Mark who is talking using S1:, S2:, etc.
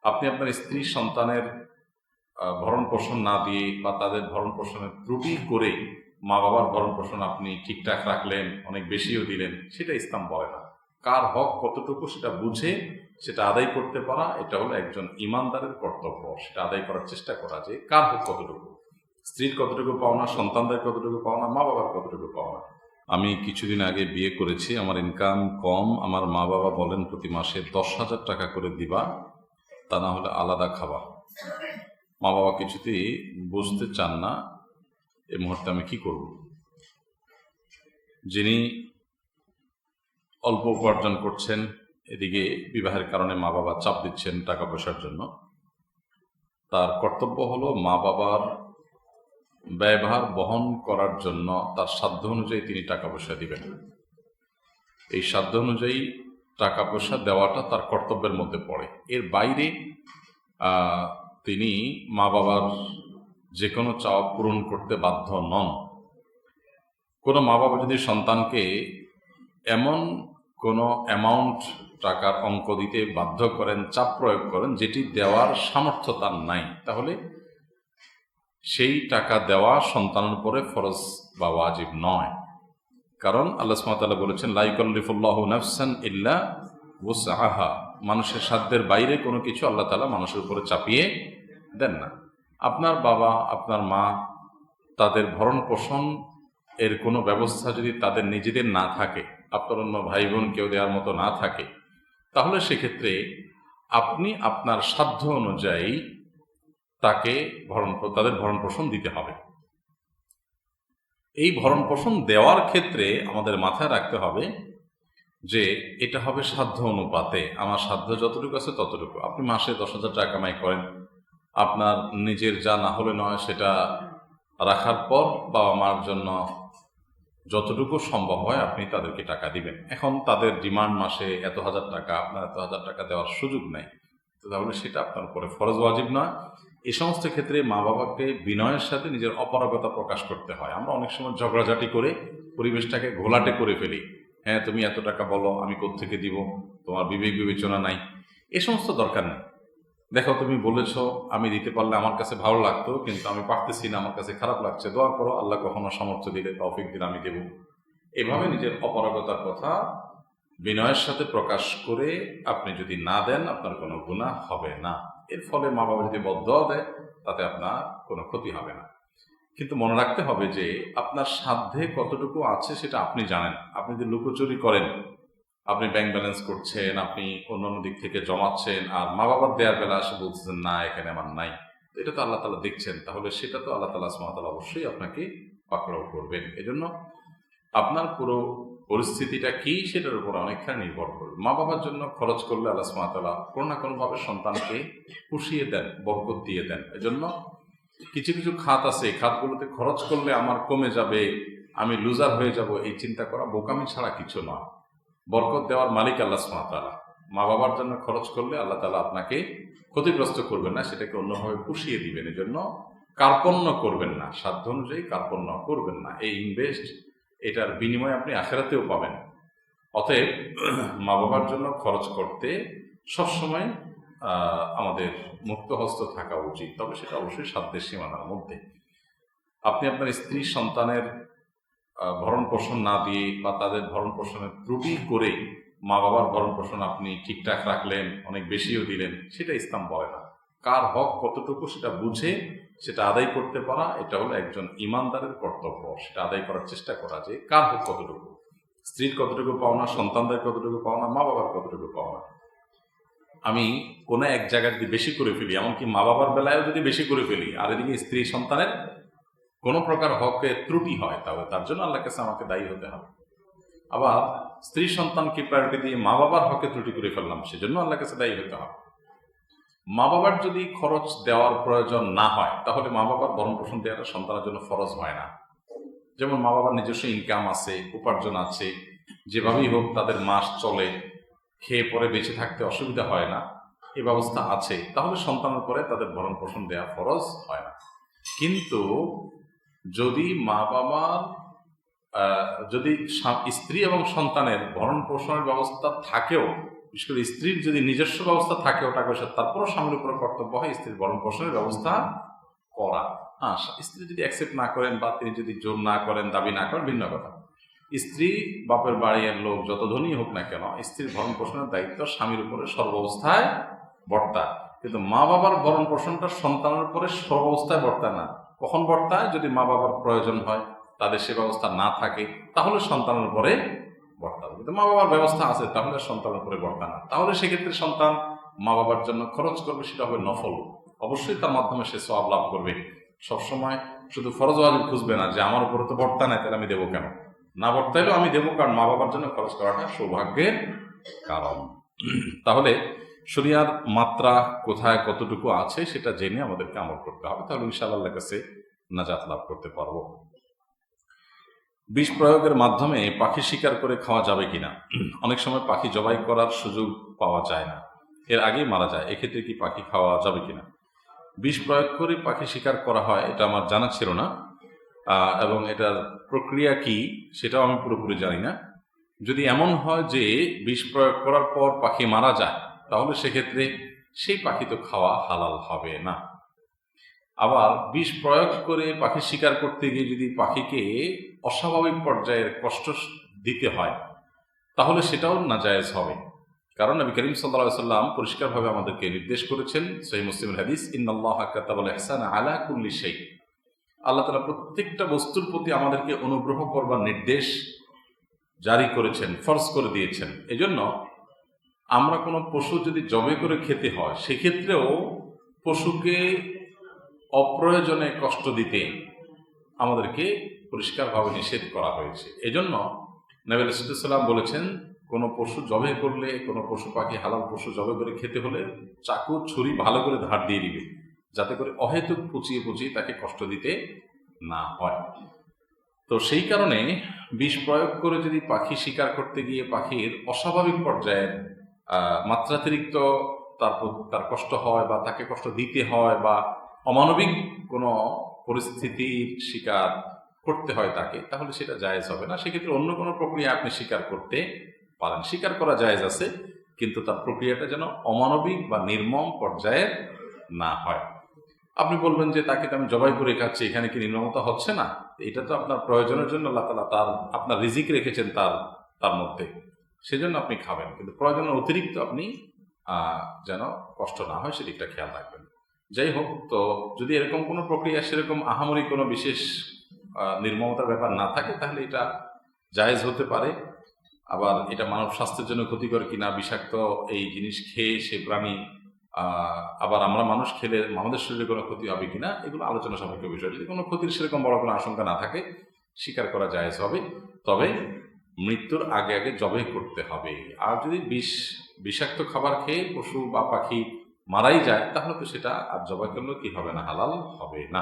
S1: আপনি আপনার স্ত্রী সন্তানের ভরণ পোষণ না দিয়ে বা তাদের ভরণ পোষণের ত্রুটি করে মা বাবার ভরণ পোষণ আপনি ঠিকঠাক রাখলেন, অনেক বেশিও দিলেন, সেটা ইসলাম বলে না। কার হক কতটুকু সেটা বুঝে সেটা আদায় করতে পারা, এটা হলো একজন ইমানদারের কর্তব্য। সেটা আদায় করার চেষ্টা করা যে কার হক কতটুকু, স্ত্রীর কতটুকু পাওনা, সন্তানদের কতটুকু পাওনা, মা বাবার কতটুকু পাওনা। আমি কিছুদিন আগে বিয়ে করেছি, আমার ইনকাম কম, আমার মা বাবা বলেন প্রতি মাসে 10,000 টাকা করে দিবা, তা না হলে আলাদা খাবা। মা বাবা কিছুতেই বুঝতে চান না, এই মুহূর্তে আমি কি করব? যিনি অল্প উপার্জন করছেন, এদিকে বিবাহের কারণে মা বাবা চাপ দিচ্ছেন টাকা পয়সার জন্য, তার কর্তব্য হলো মা বাবার ব্যয়ভার বহন করার জন্য তার সাধ্য অনুযায়ী তিনি টাকা পয়সা দিবেন। এই সাধ্য অনুযায়ী টাকা পয়সা দেওয়াটা তার কর্তব্যের মধ্যে পড়ে। এর বাইরে তিনি মা বাবার যে কোনো চাওয়া পূরণ করতে বাধ্য নন। কোনো মা বাবা যদি সন্তানকে এমন কোনো অ্যামাউন্ট টাকার অঙ্ক দিতে বাধ্য করেন, চাপ প্রয়োগ করেন, যেটি দেওয়ার সামর্থ্য তার নাই, তাহলে সেই টাকা দেওয়া সন্তানের উপরে ফরজ বা ওয়াজিব নয়। কারণ আল্লাহ সুবহানাহু ওয়া তাআলা বলেছেন, লা ইউকাল্লিফুল্লাহু নাফসান ইল্লা ওয়াসআহা। মানুষের সাধ্যের বাইরে কোনো কিছু আল্লাহ তাআলা মানুষের উপরে চাপিয়ে দেন না। আপনার বাবা, আপনার মা, তাদের ভরণ পোষণ এর কোনো ব্যবস্থা যদি তাদের নিজেদের না থাকে, আপনার অন্য ভাই বোন কেউ দেওয়ার মতো না থাকে, তাহলে সেক্ষেত্রে আপনি আপনার সাধ্য অনুযায়ী তাকে তাদের ভরণ পোষণ দিতে হবে। এই ভরণ পোষণ দেওয়ার ক্ষেত্রে আমাদের মাথায় রাখতে হবে যে এটা হবে সাধ্য অনুপাতে। আমার সাধ্য যতটুকু আছে ততটুকু। আপনি মাসে 10,000 টাকা কামাই করেন, আপনার নিজের যা না হলে নয় সেটা রাখার পর বাবা মার জন্য যতটুকু সম্ভব হয় আপনি তাদেরকে টাকা দিবেন। এখন তাদের ডিমান্ড মাসে এত হাজার টাকা, আপনার এত হাজার টাকা দেওয়ার সুযোগ নাই, তো তাহলে সেটা আপনার উপরে ফরজ ওয়াজিব নয়। এই সমস্ত ক্ষেত্রে মা বাবাকে বিনয়ের সাথে নিজের অপারগতা প্রকাশ করতে হয়। আমরা অনেক সময় ঝগড়াঝাটি করে পরিবেশটাকে ঘোলাটে করে ফেলি। হ্যাঁ, তুমি এত টাকা বলো, আমি কোত্থেকে দিব, তোমার বিবেক বিবেচনা নাই, এ সমস্ত দরকার নেই। দেখো, তুমি বলেছ, আমি দিতে পারলে আমার কাছে ভালো লাগতো, কিন্তু আমি পারতেছি না, আমার কাছে খারাপ লাগছে, দোয়া করো, আল্লাহ কখনো সামর্থ্য দিলে, তৌফিক দিলে আমি দেব। এভাবে নিজের অপারগতার কথা বিনয়ের সাথে প্রকাশ করে আপনি যদি না দেন, আপনার কোনো গুনাহ হবে না। এর ফলে মা বাবা যদি বদদোয়া দেয়, তাতে আপনার কোনো ক্ষতি হবে না। কিন্তু মনে রাখতে হবে যে আপনার সাধ্যে কতটুকু আছে সেটা আপনি জানেন। আপনি যদি লুকোচুরি করেন, আপনি ব্যাংক ব্যালেন্স করছেন, আপনি অন্যান্য দিক থেকে জমাচ্ছেন, আর মা বাবার দেওয়ার বেলা আসে বলতেছেন না, এখানে আমার নাই, এটা তো আল্লাহ তাআলা দেখছেন, তাহলে সেটা তো আল্লাহ তাআলা সুবহানাহু ওয়া তাআলা অবশ্যই আপনাকে পাকড়াও করবেন। এজন্য আপনার পুরো পরিস্থিতিটা কি সেটার উপর অনেকখানি নির্ভর করবে। মা বাবার জন্য খরচ করলে আল্লাহ সুবহানাহু ওয়া তাআলা কোনো না কোনোভাবে সন্তানকে পুষিয়ে দেন, বরকত দিয়ে দেন। এজন্য কিছু কিছু খাত আছে, খাতগুলোতে খরচ করলে আমার কমে যাবে, আমি লুজার হয়ে যাব, এই চিন্তা করা বোকামি ছাড়া কিছু নয়। বরকত দেওয়ার মালিক আল্লাহ সুবহানাহু ওয়া তাআলা। মা বাবার জন্য খরচ করলে আল্লাহ তাআলা আপনাকে ক্ষতিগ্রস্ত করবেন না, সেটাকে অন্যভাবে পুষিয়ে দিবেন। এজন্য কার্পণ্য করবেন না, সাধ্য অনুযায়ী কার্পণ্য করবেন না। এই ইনভেস্ট, এটার বিনিময়ে আপনি আখিরাতেও পাবেন। অতএব মা বাবার জন্য খরচ করতে সবসময় আমাদের মুক্ত হস্ত থাকা উচিত, তবে সেটা অবশ্যই সাধ্যের সীমানার মধ্যে। আপনি আপনার স্ত্রী সন্তানের ভরণ পোষণ না দিয়ে বা তাদের ভরণ পোষণের ত্রুটি করে মা বাবার ভরণ পোষণ আপনি ঠিকঠাক রাখলেন, অনেক বেশিও দিলেন, সেটা ইসলাম বলে না। কার হক কতটুকু সেটা বুঝে সেটা আদায় করতে পারা, এটা হলো একজন ইমানদারের কর্তব্য। সেটা আদায় করার চেষ্টা করা যে কার হক কতটুকু, স্ত্রীর কতটুকু পাওনা, সন্তানদের কতটুকু পাওনা, মা বাবার কতটুকু পাওনা। আমি কোনো এক জায়গায় যদি বেশি করে ফেলি, এমনকি মা বাবার বেলায়ও যদি বেশি করে ফেলি, আর এদিকে স্ত্রী সন্তানের কোনো প্রকার হকে ত্রুটি হয়, তাহলে তার জন্য আল্লাহর কাছে আমাকে দায়ী হতে হবে। আবার স্ত্রী সন্তানকে প্রায়োরিটি দিয়ে মা বাবার হকে ত্রুটি করে ফেললাম, সেজন্য আল্লাহর কাছে দায়ী হতে হবে। মা বাবার যদি খরচ দেওয়ার প্রয়োজন না হয়, তাহলে মা বাবার ভরণ পোষণ দেওয়াটা সন্তানের জন্য ফরজ হয় না। যেমন মা বাবার নিজস্ব ইনকাম আছে, উপার্জন আছে, যেভাবেই হোক তাদের মাস চলে, খেয়ে পরে বেঁচে থাকতে অসুবিধা হয় না, এই ব্যবস্থা আছে, তাহলে সন্তানের পরে তাদের ভরণ পোষণ দেওয়া ফরজ হয় না। কিন্তু যদি মা বাবার যদি স্ত্রী এবং সন্তানের ভরণ পোষণের ব্যবস্থা থাকেও, বিশেষ করে স্ত্রীর যদি নিজস্ব ব্যবস্থা থাকে টাকা পয়সা, তারপরও স্বামীর উপর কর্তব্য হয় স্ত্রীর ভরণ পোষণের ব্যবস্থা করা। হ্যাঁ, স্ত্রী যদি অ্যাকসেপ্ট না করেন বা তিনি যদি জোর না করেন, দাবি না করেন, ভিন্ন কথা। স্ত্রী বাপের বাড়ির লোক যত ধনী হোক না কেন, স্ত্রীর ভরণ পোষণের দায়িত্ব স্বামীর উপরে সর্বাবস্থায় বর্তায়। কিন্তু মা বাবার ভরণ পোষণটা সন্তানের উপরে সর্বাবস্থায় বর্তায় না। কখন বর্তায়? যদি মা বাবার প্রয়োজন হয়, তাদের সে ব্যবস্থা না থাকে, তাহলে সন্তানের উপরে বর্তাবে। কিন্তু মা বাবার ব্যবস্থা আছে, তাহলে সন্তানের উপরে বর্তায় না। তাহলে সেক্ষেত্রে সন্তান মা বাবার জন্য খরচ করবে, সেটা হবে নফল। অবশ্যই তার মাধ্যমে সে সওয়াব লাভ করবে। সবসময় শুধু ফরজ ওয়াজিব খুঁজবে না যে আমার উপরে তো বর্তা নাই, তাহলে আমি দেবো কেন। না বর্তাইলেও আমি দেবো, কারণ মা বাবার জন্য খরচ করাটা সৌভাগ্যের কারণ। তাহলে শরিয়ার মাত্রা কোথায় কতটুকু আছে সেটা জেনে আমাদেরকে আমল করতে হবে, তাহলে ইনশাআল্লাহর কাছে নাজাত লাভ করতে পারবো। বিষ প্রয়োগের মাধ্যমে পাখি শিকার করে খাওয়া যাবে কিনা? অনেক সময় পাখি জবাই করার সুযোগ পাওয়া যায় না, এর আগেই মারা যায়, এক্ষেত্রে কি পাখি খাওয়া যাবে কিনা? বিষ প্রয়োগ করে পাখি শিকার করা হয়, এটা আমার জানা ছিল না, এবং এটার প্রক্রিয়া কি সেটাও আমি পুরোপুরি জানি না। যদি এমন হয় যে বিষ প্রয়োগ করার পর পাখি মারা যায়, তাহলে সেক্ষেত্রে সেই পাখি তো খাওয়া হালাল হবে না। আবার বিষ প্রয়োগ করে পাখি শিকার করতে গিয়ে যদি পাখিকে অস্বাভাবিক পর্যায়ের কষ্ট দিতে হয়, তাহলে সেটাও নাজায়েজ হবে। কারণ নবী করিম সাল্লাল্লাহু আলাইহি ওয়াসাল্লাম পরিষ্কারভাবে আমাদেরকে নির্দেশ করেছেন, সহিহ মুসলিমের হাদিস, ইন্নাল্লাহা কাতাবাল ইহসানা আলা কুল্লি শাই। আল্লাহ তাআলা প্রত্যেকটা বস্তুর প্রতি আমাদেরকে অনুগ্রহ করবার নির্দেশ জারি করেছেন, ফরজ করে দিয়েছেন। এজন্য আমরা কোনো পশু যদি জবে করে খেতে হয়, সেক্ষেত্রেও পশুকে অপ্রয়োজনে কষ্ট দিতে আমাদেরকে পরিষ্কারভাবে নিষেধ করা হয়েছে। এজন্য নবী আলাইহিস সালাম বলেছেন, কোনো পশু জবে করলে, কোনো পশু পাখি হালাল পশু জবে করে খেতে হলে চাকু ছুরি ভালো করে ধার দিয়ে দিবে, যাতে করে অহেতুক পুচিয়ে পুচিয়ে তাকে কষ্ট দিতে না হয়। তো সেই কারণে বিষ প্রয়োগ করে যদি পাখি শিকার করতে গিয়ে পাখির অস্বাভাবিক পর্যায়ের মাত্রাতিরিক্ত তার কষ্ট হয় বা তাকে কষ্ট দিতে হয় বা অমানবিক কোনো পরিস্থিতির শিকার করতে হয় তাকে, তাহলে সেটা জায়েজ হবে না। সেক্ষেত্রে অন্য কোনো প্রক্রিয়া আপনি শিকার করতে পারেন, শিকার করা জায়েজ আছে, কিন্তু তার প্রক্রিয়াটা যেন অমানবিক বা নির্মম পর্যায়ের না হয়। আপনি বলবেন যে তাকে তো আমি জবাই করে খাচ্ছি, এখানে কি নির্মমতা হচ্ছে না? এটা তো আপনার প্রয়োজনের জন্য আল্লাহ তাআলা আপনার রিজিক রেখেছেন তার মধ্যে, সেজন্য আপনি খাবেন, কিন্তু প্রয়োজনের অতিরিক্ত আপনি যেন কষ্ট না হয় সেদিকটা খেয়াল রাখবেন। যাই হোক, তো যদি এরকম কোনো প্রক্রিয়া, সেরকম আহামরি কোনো বিশেষ নির্মমতার ব্যাপার না থাকে, তাহলে এটা জায়েজ হতে পারে। আবার এটা মানব স্বাস্থ্যের জন্য ক্ষতিকর কিনা, বিষাক্ত এই জিনিস খেয়ে সে প্রাণী আবার আমরা মানুষ খেলে আমাদের শরীরে কোনো ক্ষতি হবে কিনা, এগুলো আলোচনা সাপেক্ষ বিষয়। যদি কোনো ক্ষতির সেরকম বড় কোনো আশঙ্কা না থাকে, স্বীকার করা জায়েজ হবে, তবে মৃত্যুর আগে আগে জবাই করতে হবে। আর যদি বিষাক্ত খাবার খেয়ে পশু বা পাখি মারাই যায়, তাহলে তো সেটা আর জবাই করলেও কি হবে না, হালাল হবে না।